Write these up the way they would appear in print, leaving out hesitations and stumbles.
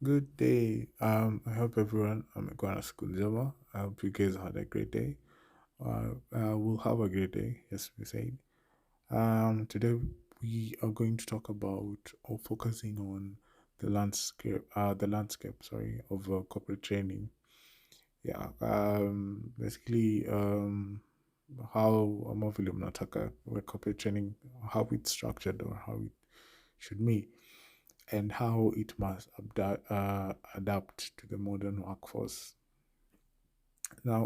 Good day. I hope everyone going to school Java. I hope you guys had a great day. We'll have a great day, as we said. Today we are going to talk about or focusing on the landscape, of corporate training. Yeah. Basically, how Amavili Nataka, where corporate training, how it's structured or how it should be and how it must adapt to the modern workforce. Now,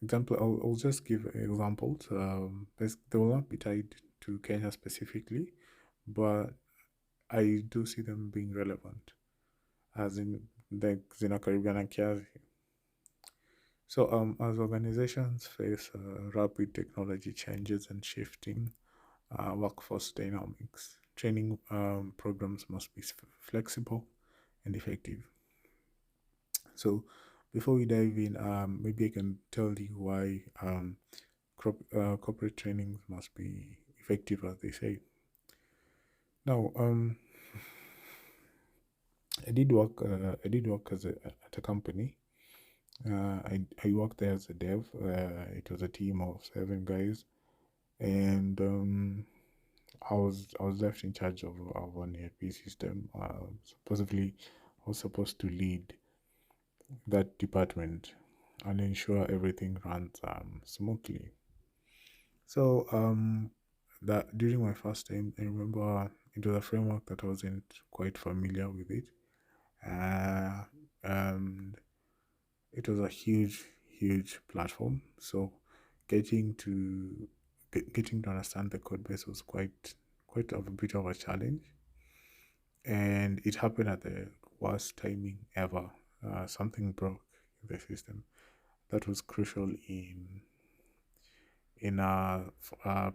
example, I'll just give examples. They will not be tied to Kenya specifically, but I do see them being relevant, as in the Xena Caribbean and Kiazi. So, as organizations face rapid technology changes and shifting workforce dynamics, training programs must be flexible and effective. So, before we dive in, maybe I can tell you why corporate trainings must be effective, as they say. Now, I did work at a company. I worked there as a dev. It was a team of 7 guys, and I was left in charge of an ERP system. Supposedly, I was supposed to lead that department and ensure everything runs smoothly. So that during my first time, I remember it was a framework that I wasn't quite familiar with it, uh, and it was a huge platform. So getting to getting to understand the code base was quite of a bit of a challenge, and it happened at the worst timing ever. Something broke in the system that was crucial in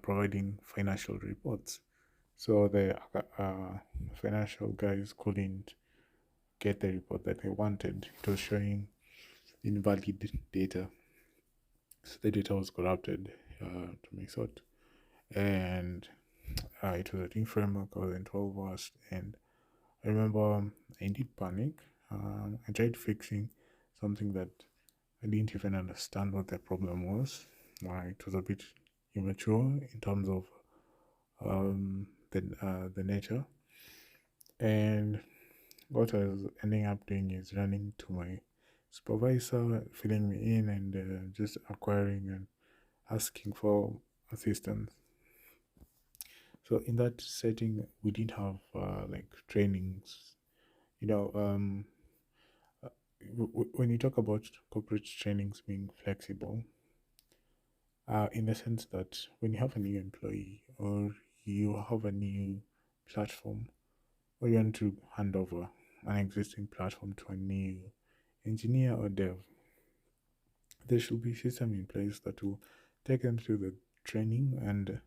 providing financial reports. So the financial guys couldn't get the report that they wanted. It was showing invalid data. So the data was corrupted, to make short. And it was a new framework. I was in 12 hours. And I remember I did panic. I tried fixing something that I didn't even understand what the problem was. It was a bit immature in terms of the nature. And what I was ending up doing is running to my supervisor, filling me in, and just acquiring and asking for assistance. So in that setting, we did have like trainings. You know, when you talk about corporate trainings being flexible, in the sense that when you have a new employee or you have a new platform, or you want to hand over an existing platform to a new engineer or dev, there should be a system in place that will take them through the training and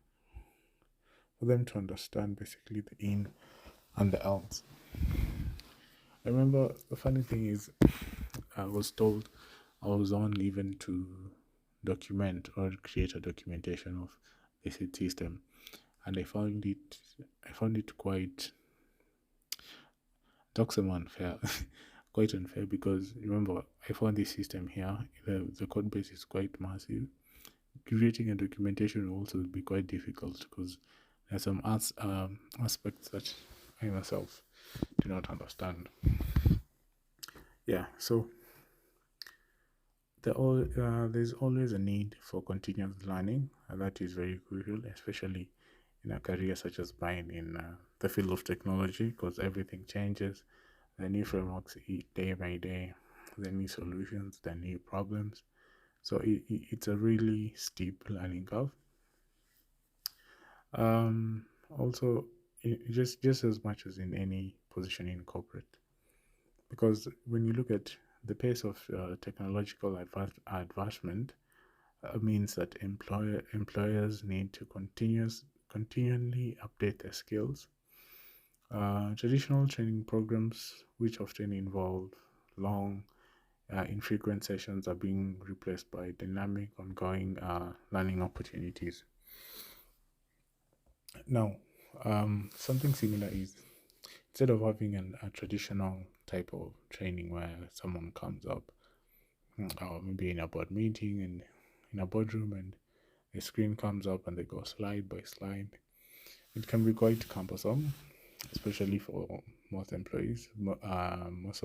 for them to understand basically the in and the outs. I remember the funny thing is, I was told I was only even to document or create a documentation of the system, and I found it quite toxic and unfair, quite unfair because remember I found this system here. The code base is quite massive. Creating a documentation will also be quite difficult because there are some aspects that I myself do not understand. Yeah, so there's always a need for continuous learning, and that is very crucial, especially in a career such as mine in the field of technology, because everything changes. The new frameworks day by day, the new solutions, the new problems. So it's a really steep learning curve. Also, just as much as in any position in corporate, because when you look at the pace of technological advancement, means that employers need to continually update their skills. Traditional training programs, which often involve long, infrequent sessions, are being replaced by dynamic, ongoing learning opportunities. Now, something similar is Instead of having a traditional type of training where someone comes up, or maybe in a board meeting and in a boardroom, and the screen comes up and they go slide by slide, it can be quite cumbersome, especially for most employees. Most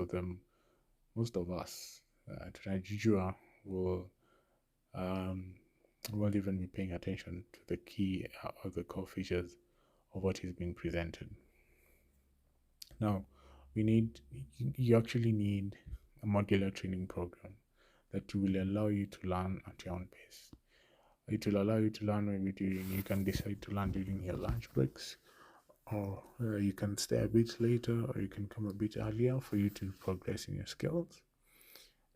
of us, to Nigeria, will um, won't even be paying attention to the key or the core features of what is being presented. Now, you actually need a modular training program that will allow you to learn at your own pace. It will allow you to learn maybe you can decide to learn during your lunch breaks, or you can stay a bit later, or you can come a bit earlier for you to progress in your skills.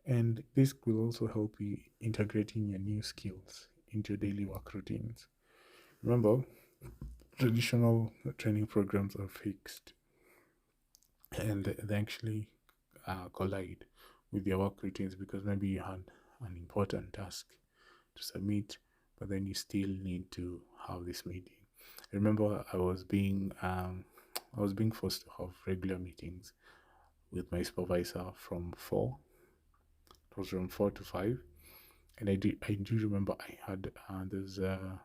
And this will also help you integrating your new skills into your daily work routines. Remember, traditional training programs are fixed, and they actually collide with your work routines, because maybe you had an important task to submit, but then you still need to have this meeting. I remember I was being forced to have regular meetings with my supervisor from 4. It was from 4 to 5, and I do remember I had there's the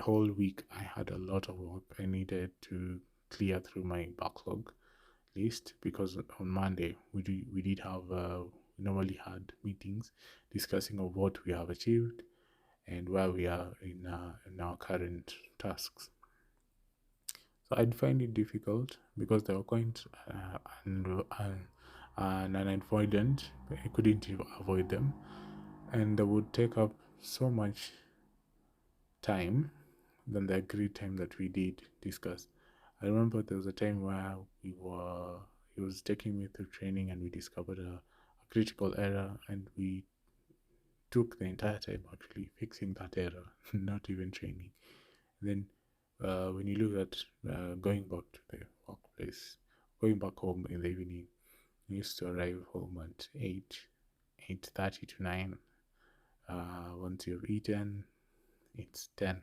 whole week I had a lot of work I needed to clear through my backlog list, because on Monday we did have we normally had meetings discussing of what we have achieved and where we are in our current tasks. So I'd find it difficult because they were quite unavoidant. I couldn't avoid them, and they would take up so much time than the agreed time that we did discuss. I remember there was a time where he was taking me through training, and we discovered a critical error, and we took the entire time actually fixing that error, not even training. And then when you look at going back to the workplace, going back home in the evening, we used to arrive home at 8:30 to 9. Once you've eaten, it's 10.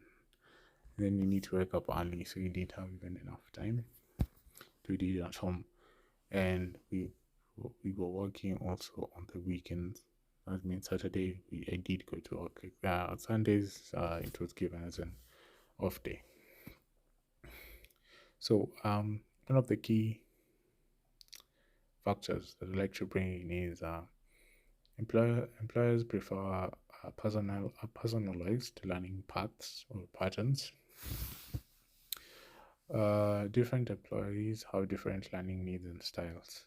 Then you need to wake up early, so you didn't have even enough time to do it at home. And we were working also on the weekends. That means Saturday I did go to work. Sundays it was given as an off day. So one of the key factors that I like to bring in is employers prefer personalized learning paths or patterns. Different employees have different learning needs and styles.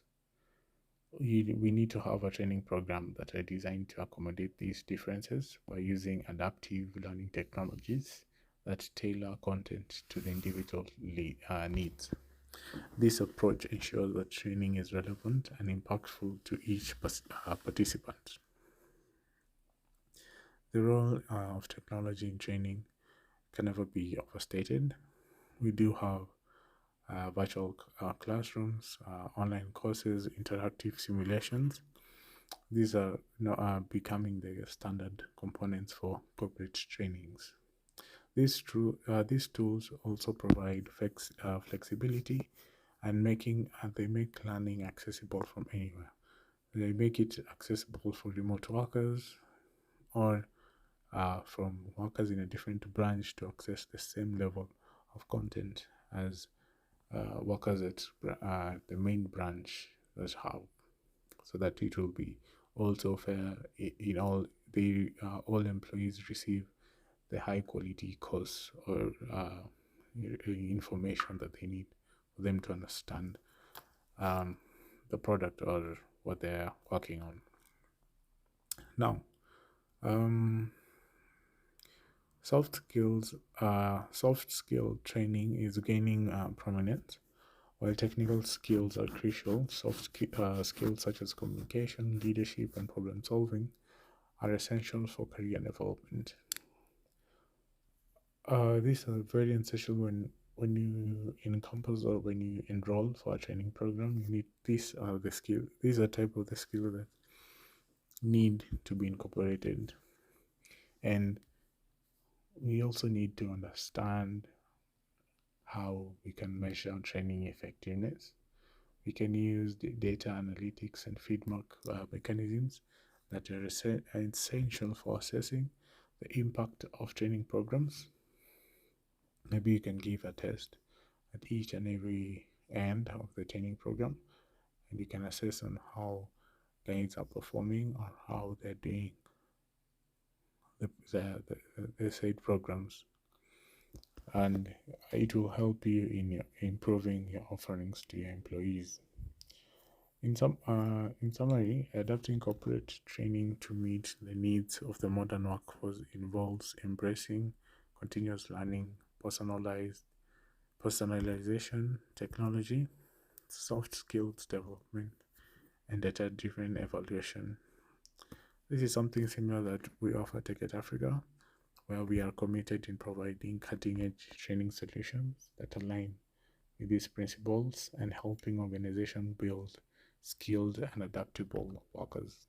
We need to have a training program that are designed to accommodate these differences by using adaptive learning technologies that tailor content to the individual needs. This approach ensures that training is relevant and impactful to each participant. The role of technology in training can never be overstated. We do have virtual classrooms, online courses, interactive simulations. These are becoming the standard components for corporate trainings. These tools also provide flexibility and they make learning accessible from anywhere. They make it accessible for remote workers or from workers in a different branch to access the same level of content as workers at the main branch does have, so that it will be also fair in all employees receive the high quality course or information that they need for them to understand the product or what they're working on. Now, soft skill training is gaining prominence. While technical skills are crucial, skills such as communication, leadership, and problem solving are essential for career development. These are very essential when you encompass or when you enroll for a training program. You need these are the skill. These are type of the skill that need to be incorporated, and we also need to understand how we can measure training effectiveness. We can use the data analytics and feedback mechanisms that are essential for assessing the impact of training programs. Maybe you can give a test at each and every end of the training program, and you can assess on how guides are performing or how they're doing the said programs, and it will help you in improving your offerings to your employees. In summary, adapting corporate training to meet the needs of the modern workforce involves embracing continuous learning, personalization, technology, soft skills development, and data-driven evaluation. This is something similar that we offer Tech at Africa, where we are committed in providing cutting-edge training solutions that align with these principles and helping organizations build skilled and adaptable workers.